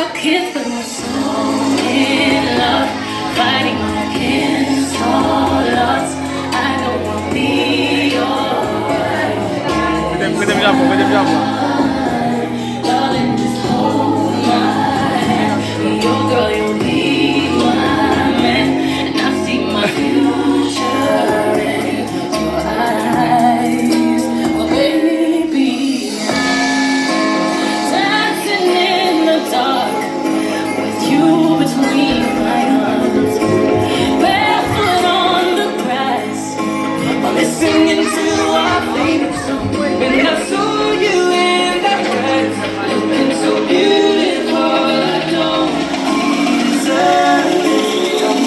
your kiss, but we're so in love, fighting against all odds. I know I'll be alright. Pwede mo Darling, just hold my hand. Your girl, you'll be my man, and I see my future in your eyes. Oh, baby, dancing in the dark with you between my arms, barefoot on the grass, listening to our favorite song. When I saw you in that dress, looking so beautiful, I don't deserve it. Don't